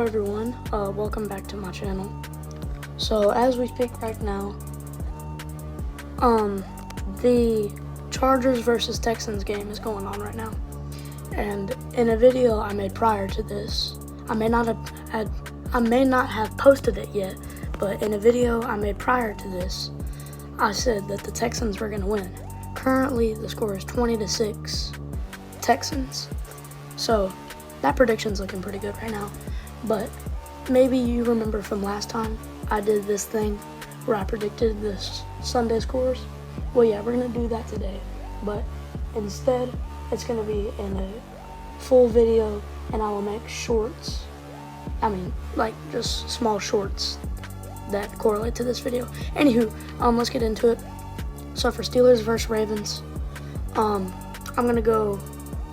Hello everyone, welcome back to my channel. So as we speak right now, the Chargers versus Texans game is going on right now. And in a video I made prior to this, I may not have posted it yet, but in a video I made prior to this, I said that the Texans were going to win. Currently the score is 20-6 Texans. So that prediction's looking pretty good right now. But maybe you remember from last time I did this thing where I predicted this Sunday scores. Well, yeah, we're going to do that today. But instead, it's going to be in a full video, and I will make shorts. Like just small shorts that correlate to this video. Anywho, let's get into it. So for Steelers versus Ravens, I'm going to go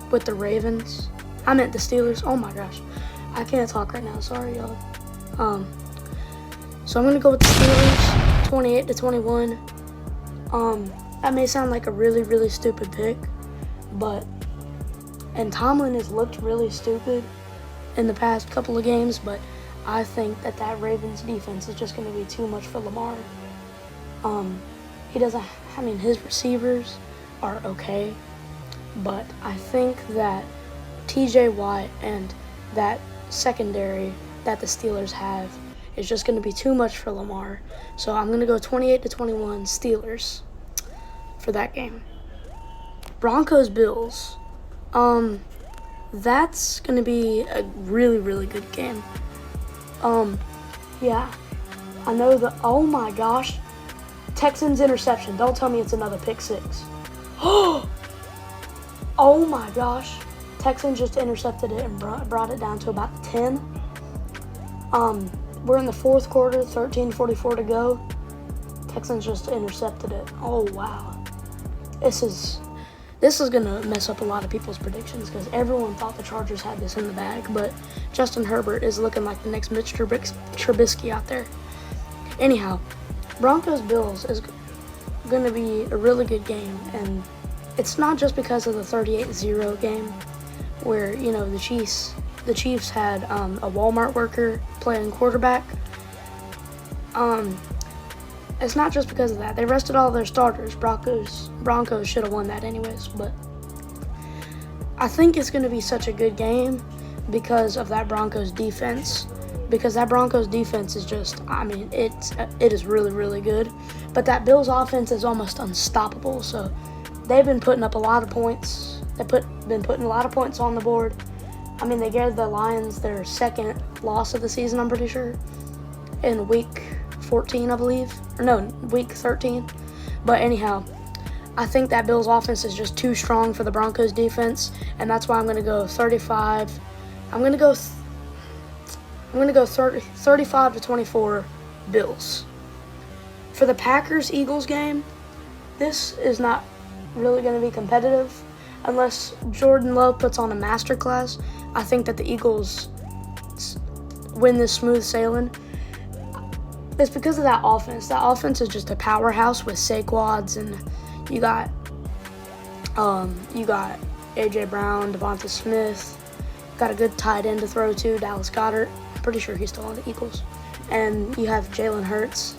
with the Ravens. I meant the Steelers. Oh my gosh. I can't talk right now. Sorry, y'all. So I'm going to go with the Steelers, 28-21. That may sound like a really, really stupid pick, and Tomlin has looked really stupid in the past couple of games, but I think that Ravens defense is just going to be too much for Lamar. His receivers are okay, but I think that TJ Watt and that secondary that the Steelers have is just going to be too much for Lamar. So I'm going to go 28-21 Steelers for that game. Broncos-Bills. That's going to be a really, really good game. Yeah. I know oh my gosh. Texans interception. Don't tell me it's another pick six. Oh my gosh. Texans just intercepted it and brought it down to about 10. We're in the fourth quarter, 13:44 to go. Texans just intercepted it. Oh wow. This is gonna mess up a lot of people's predictions because everyone thought the Chargers had this in the bag, but Justin Herbert is looking like the next Mitch Trubisky out there. Anyhow, Broncos-Bills is gonna be a really good game, and it's not just because of the 38-0 game where, the Chiefs had a Walmart worker playing quarterback. It's not just because of that. They rested all their starters. Broncos should have won that anyways, but I think it's going to be such a good game because of that Broncos defense. Because that Broncos defense is just, it is really, really good. But that Bills offense is almost unstoppable. So they've been putting up a lot of points. Been putting a lot of points on the board. They gave the Lions their second loss of the season, I'm pretty sure, in week 14, I believe. Or no, week 13. But anyhow, I think that Bills offense is just too strong for the Broncos defense, and that's why I'm going to go 35. I'm going to go 35-24 Bills. For the Packers-Eagles game, this is not really going to be competitive unless Jordan Love puts on a masterclass. I think that the Eagles win this smooth sailing. It's because of that offense. That offense is just a powerhouse with Saquads, and you got AJ Brown, Devonta Smith. Got a good tight end to throw to, Dallas Goedert. I'm pretty sure he's still on the Eagles. And you have Jalen Hurts.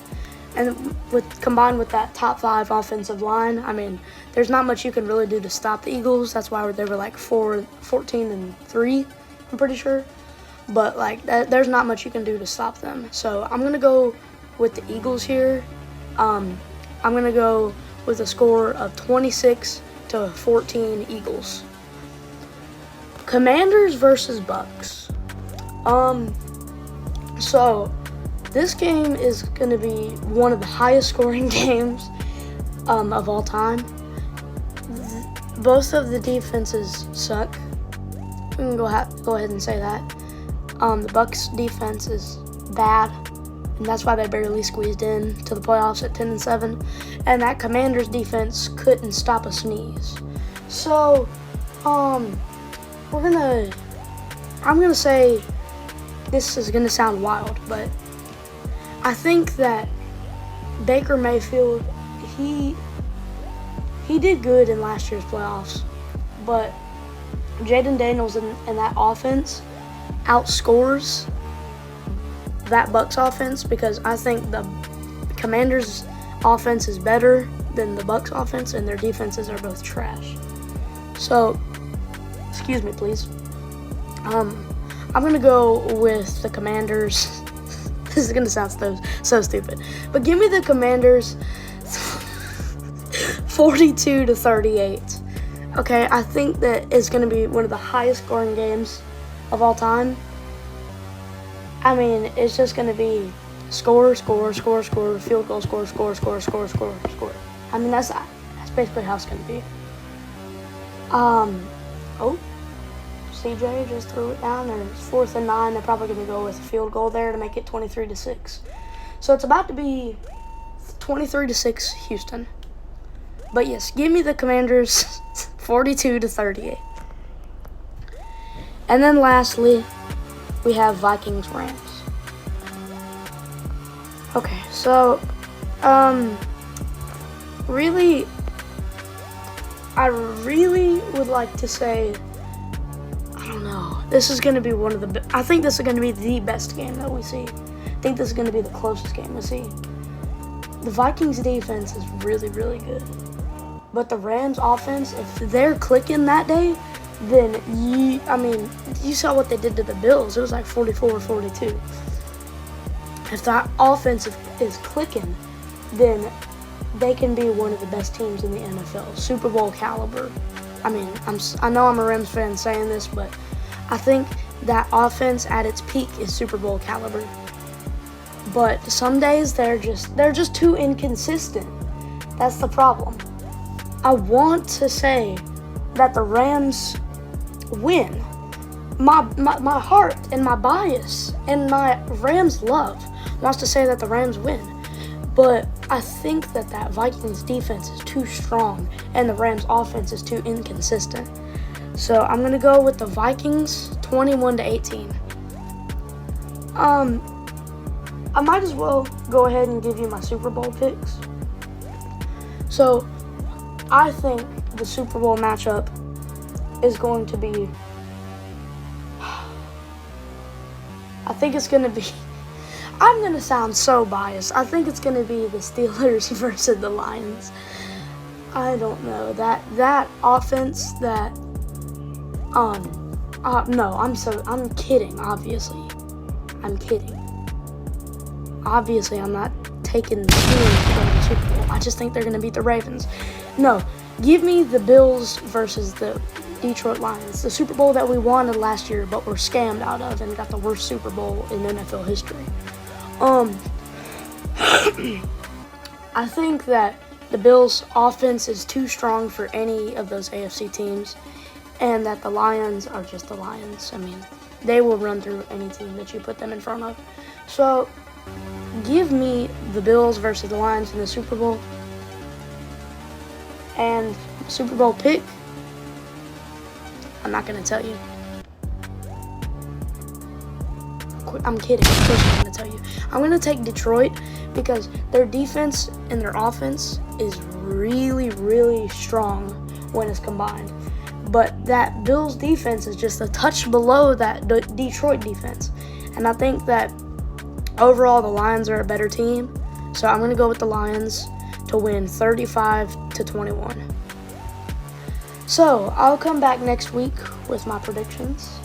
And combined with that top 5 offensive line, there's not much you can really do to stop the Eagles. That's why they were like 14-3, I'm pretty sure. But there's not much you can do to stop them. So I'm gonna go with the Eagles here. I'm gonna go with a score of 26-14 Eagles. Commanders versus Bucks. So this game is going to be one of the highest scoring games of all time. Both of the defenses suck. We can go ahead and say that. The Bucks defense is bad, and that's why they barely squeezed in to the playoffs at 10-7. And that Commanders defense couldn't stop a sneeze. So, I'm gonna say this is gonna sound wild, but I think that Baker Mayfield, he did good in last year's playoffs, but Jaden Daniels and that offense outscores that Bucks offense because I think the Commanders' offense is better than the Bucks' offense, and their defenses are both trash. So, excuse me, please. I'm gonna go with the Commanders. This is gonna sound so stupid, but give me the Commanders 42-38. Okay, I think that it's gonna be one of the highest scoring games of all time. I mean, it's just gonna be score, field goal, score. I mean, that's basically how it's gonna be. Oh, CJ just threw it down there. It's 4th and 9. They're probably gonna go with a field goal there to make it 23-6. So it's about to be 23-6 Houston. But yes, give me the Commanders 42-38. And then lastly, we have Vikings-Rams. Okay, so, I really would like to say, I don't know, this is going to be I think this is going to be the best game that we see. I think this is going to be the closest game we see. The Vikings defense is really, really good. But the Rams offense, if they're clicking that day, then you saw what they did to the Bills. It was like 44-42. If that offense is clicking, then they can be one of the best teams in the NFL, Super Bowl caliber. I mean, I know I'm a Rams fan saying this, but I think that offense at its peak is Super Bowl caliber. But some days they're just too inconsistent. That's the problem. I want to say that the Rams win. My heart and my bias and my Rams love wants to say that the Rams win. But I think that Vikings defense is too strong and the Rams offense is too inconsistent. So I'm going to go with the Vikings 21-18. I might as well go ahead and give you my Super Bowl picks. So I think the Super Bowl matchup is going to be, I'm going to sound so biased. I think it's going to be the Steelers versus the Lions. I don't know. That offense no, I'm kidding, obviously. I'm kidding. Obviously, I'm not taking the Steelers to the Super Bowl. I just think they're going to beat the Ravens. No, give me the Bills versus the Detroit Lions. The Super Bowl that we wanted last year, but were scammed out of and got the worst Super Bowl in NFL history. I think that the Bills' offense is too strong for any of those AFC teams, and that the Lions are just the Lions. I mean, they will run through any team that you put them in front of. So, give me the Bills versus the Lions in the Super Bowl. And Super Bowl pick, I'm not going to tell you. I'm kidding. Of course I'm going to tell you. I'm going to take Detroit because their defense and their offense is really, really strong when it's combined. But that Bills defense is just a touch below that Detroit defense. And I think that overall the Lions are a better team. So I'm going to go with the Lions to win 35-21. So I'll come back next week with my predictions.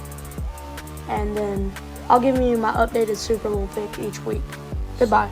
And then I'll give you my updated Super Bowl pick each week. Goodbye.